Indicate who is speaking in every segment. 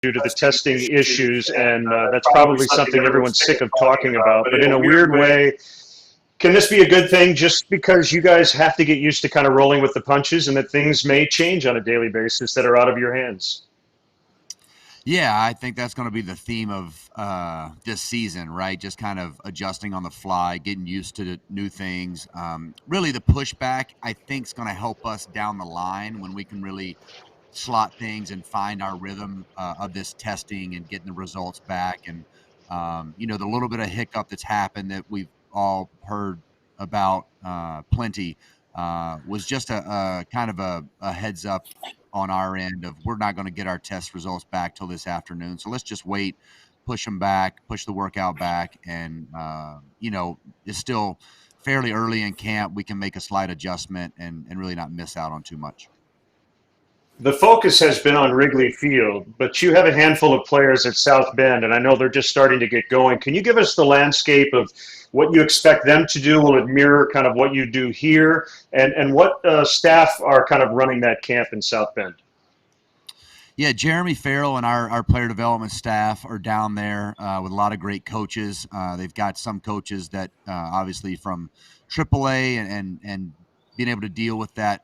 Speaker 1: due to the testing issues, and that's probably something everyone's sick of talking about. But in a weird way, can this be a good thing just because you guys have to get used to kind of rolling with the punches and that things may change on a daily basis that are out of your hands?
Speaker 2: Yeah, I think that's going to be the theme of this season, right? Just kind of adjusting on the fly, getting used to the new things. Really, the pushback, I think, is going to help us down the line when we can really slot things and find our rhythm of this testing and getting the results back. And, the little bit of hiccup that's happened that we've all heard about plenty was just a kind of a heads up on our end of we're not going to get our test results back till this afternoon. So let's just wait, push them back, push the workout back. And, it's still fairly early in camp. We can make a slight adjustment and really not miss out on too much.
Speaker 1: The focus has been on Wrigley Field, but you have a handful of players at South Bend, and I know they're just starting to get going. Can you give us the landscape of what you expect them to do? Will it mirror kind of what you do here? And what staff are kind of running that camp in South Bend?
Speaker 2: Yeah, Jeremy Farrell and our player development staff are down there with a lot of great coaches. They've got some coaches that obviously from AAA and being able to deal with that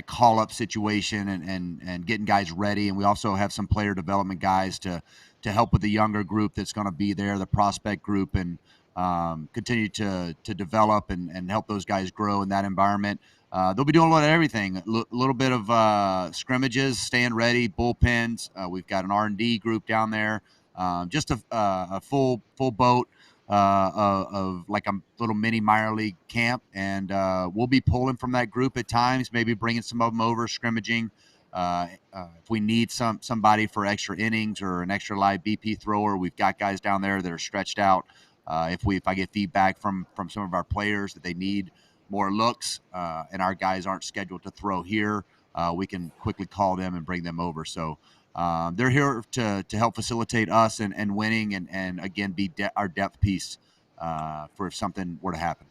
Speaker 2: call up situation and getting guys ready. And we also have some player development guys to help with the younger group that's going to be there, the prospect group, and continue to develop and help those guys grow in that environment. They'll be doing a lot of everything, a little bit of scrimmages, staying ready, bullpens. We've got an R&D group down there, just a full boat of like a little mini minor league camp. And we'll be pulling from that group at times, maybe bringing some of them over, scrimmaging. If we need somebody for extra innings or an extra live BP thrower, we've got guys down there that are stretched out. If I get feedback from some of our players that they need more looks and our guys aren't scheduled to throw here, we can quickly call them and bring them over. So they're here to help facilitate us and winning and again, be our depth piece for if something were to happen.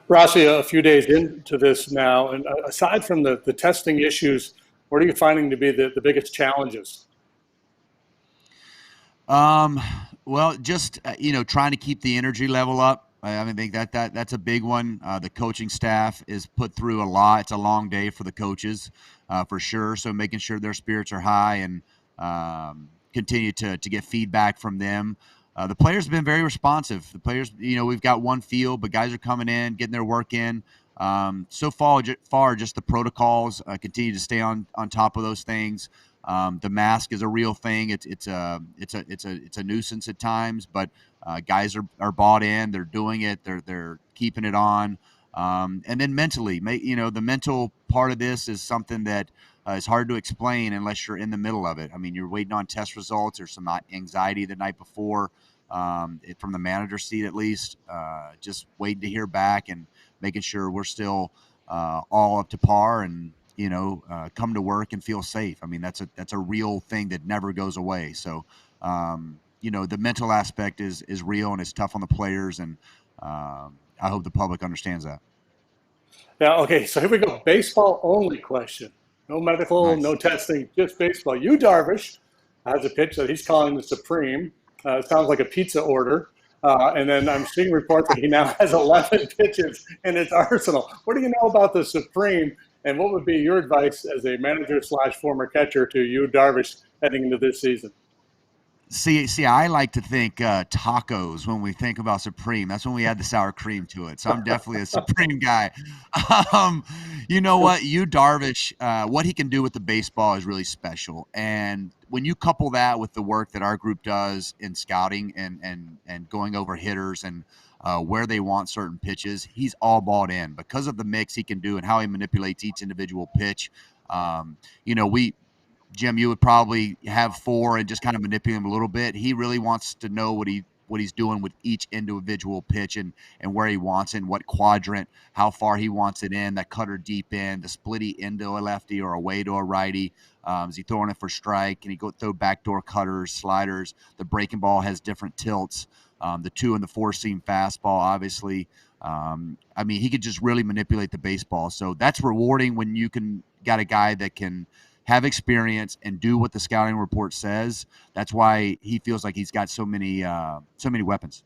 Speaker 3: Rossi, a few days into this now, and aside from the testing issues, what are you finding to be the biggest challenges?
Speaker 2: Well, just trying to keep the energy level up. I think that's a big one. The coaching staff is put through a lot. It's a long day for the coaches, for sure. So making sure their spirits are high and continue to get feedback from them. The players have been very responsive. The players, we've got one field, but guys are coming in, getting their work in. So far, just the protocols, continue to stay on top of those things. The mask is a real thing. It's a nuisance at times, but guys are bought in. They're doing it. They're keeping it on. And then mentally, the mental part of this is something that is hard to explain unless you're in the middle of it. I mean, you're waiting on test results. There's some anxiety the night before, from the manager's seat at least. Just waiting to hear back and making sure we're still all up to par and come to work and feel safe. I mean, that's a real thing that never goes away. So, the mental aspect is real and it's tough on the players. And I hope the public understands that.
Speaker 3: Yeah. Okay. So here we go. Baseball only question. No medical,
Speaker 2: Nice.
Speaker 3: no testing, just baseball. Yu Darvish has a pitch that he's calling the Supreme. It sounds like a pizza order. And then I'm seeing reports that he now has 11 pitches in his arsenal. What do you know about the Supreme? And what would be your advice as a manager / former catcher to Yu Darvish heading into this season?
Speaker 2: See, I like to think tacos when we think about Supreme. That's when we add the sour cream to it. So I'm definitely a Supreme guy. You know what? Yu Darvish, what he can do with the baseball is really special. And when you couple that with the work that our group does in scouting and going over hitters and where they want certain pitches, he's all bought in because of the mix he can do and how he manipulates each individual pitch. Jim, you would probably have 4 and just kind of manipulate him a little bit. He really wants to know what he's doing with each individual pitch and where he wants it, and what quadrant, how far he wants it in, that cutter deep in, the splitty into a lefty or away to a righty. Is he throwing it for strike? Can he go throw backdoor cutters, sliders? The breaking ball has different tilts. The 2 and the 4 seam fastball, obviously. He could just really manipulate the baseball. So that's rewarding when you got a guy that can have experience, and do what the scouting report says. That's why he feels like he's got so many weapons.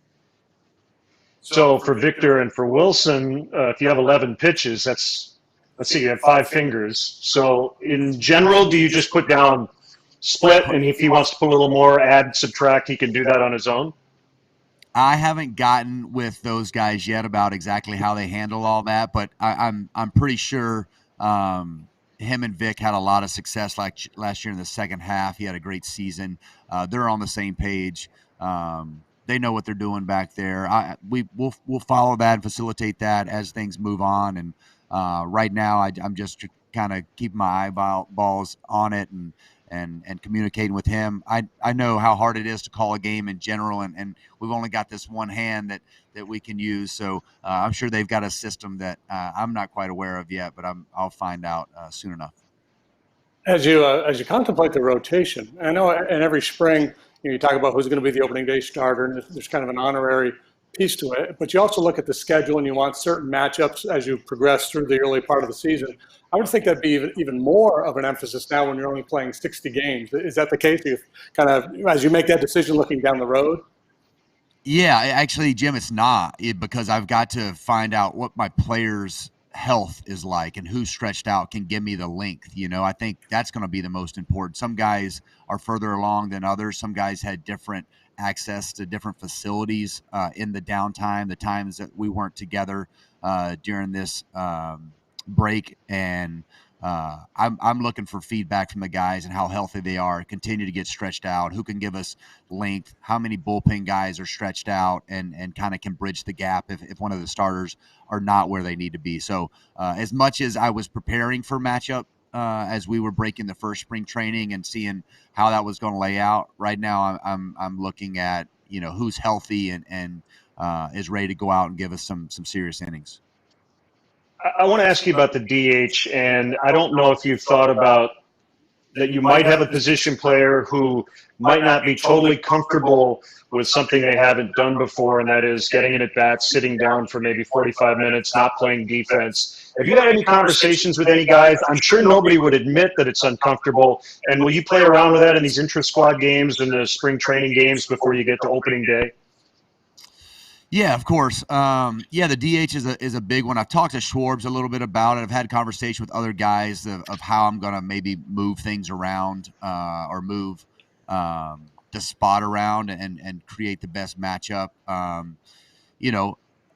Speaker 1: So for Victor and for Wilson, if you have 11 pitches, let's see, you have 5 fingers. So in general, do you just put down split, and if he wants to put a little more, add, subtract, he can do that on his own?
Speaker 2: I haven't gotten with those guys yet about exactly how they handle all that, but I'm pretty sure him and Vic had a lot of success last year in the second half. He had a great season. They're on the same page. They know what they're doing back there. We'll follow that and facilitate that as things move on. And right now, I'm just kind of keeping my eyeballs on it and communicating with him. I know how hard it is to call a game in general, and we've only got this one hand that we can use. So I'm sure they've got a system that I'm not quite aware of yet, but I'll find out soon enough.
Speaker 3: As you contemplate the rotation, I know in every spring you talk about who's going to be the opening day starter, and there's kind of an honorary piece to it. But you also look at the schedule, and you want certain matchups as you progress through the early part of the season. I would think that'd be even more of an emphasis now when you're only playing 60 games. Is that the case? You kind of, as you make that decision, looking down the road.
Speaker 2: Yeah, actually, Jim, it's not because I've got to find out what my players' health is like and who's stretched out can give me the length. I think that's going to be the most important. Some guys are further along than others. Some guys had different access to different facilities in the downtime, the times that we weren't together during this break. And I'm looking for feedback from the guys and how healthy they are, continue to get stretched out, who can give us length, how many bullpen guys are stretched out and kind of can bridge the gap if one of the starters are not where they need to be. So as much as I was preparing for matchup as we were breaking the first spring training and seeing how that was going to lay out, right now I'm looking at who's healthy and is ready to go out and give us some serious innings.
Speaker 1: I want to ask you about the DH, and I don't know if you've thought about that you might have a position player who might not be totally comfortable with something they haven't done before, and that is getting an at-bat, sitting down for maybe 45 minutes, not playing defense. Have you had any conversations with any guys? I'm sure nobody would admit that it's uncomfortable, and will you play around with that in these intra-squad games and the spring training games before you get to opening day?
Speaker 2: Yeah, of course. The DH is a big one. I've talked to Schwartz a little bit about it. I've had conversation with other guys of how I'm going to maybe move things around or move the spot around and create the best matchup.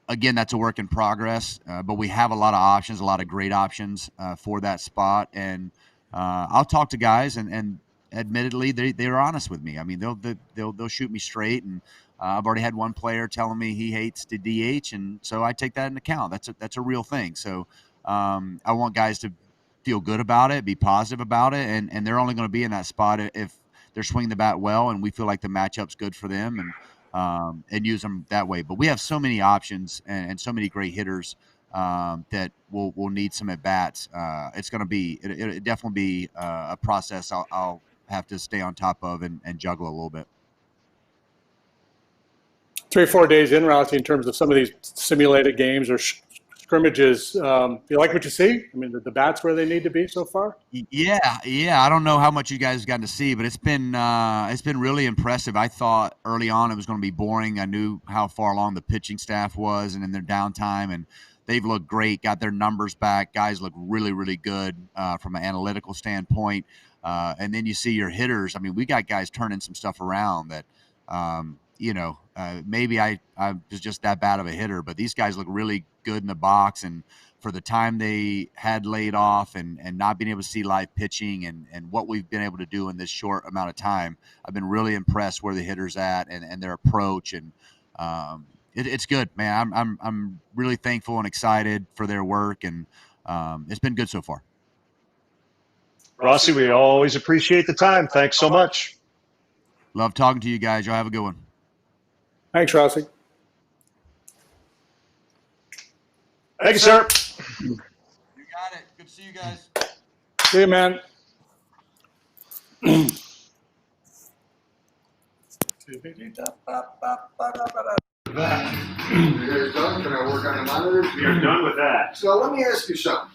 Speaker 2: Again, that's a work in progress, but we have a lot of options, a lot of great options for that spot. And I'll talk to guys and admittedly, they're honest with me. I mean, they'll shoot me straight, and I've already had one player telling me he hates the DH, and so I take that into account. That's a real thing. So I want guys to feel good about it, be positive about it, and they're only going to be in that spot if they're swinging the bat well, and we feel like the matchup's good for them, and use them that way. But we have so many options and so many great hitters that we'll need some at bats. It's going to be it definitely be a process. I'll have to stay on top of and juggle a little bit.
Speaker 3: 3 or 4 days in, Rossi, in terms of some of these simulated games or scrimmages, do you like what you see? I mean, the bats where they need to be so far?
Speaker 2: Yeah. I don't know how much you guys have gotten to see, but it's been really impressive. I thought early on it was going to be boring. I knew how far along the pitching staff was and in their downtime, and they've looked great, got their numbers back. Guys look really, really good from an analytical standpoint. And then you see your hitters. I mean, we got guys turning some stuff around that, maybe I was just that bad of a hitter, but these guys look really good in the box. And for the time they had laid off and not being able to see live pitching and what we've been able to do in this short amount of time, I've been really impressed where the hitter's at and their approach. And it's good, man. I'm really thankful and excited for their work, and it's been good so far.
Speaker 1: Rossi, we always appreciate the time. Thanks so much.
Speaker 2: Love talking to you guys. Y'all have a good one.
Speaker 3: Thanks, Rossi.
Speaker 1: Thank you, sir.
Speaker 2: You got it. Good to see you guys.
Speaker 3: See you, man.
Speaker 4: You guys done? Can I work on the monitors?
Speaker 1: We are done with that.
Speaker 4: So let me ask you something.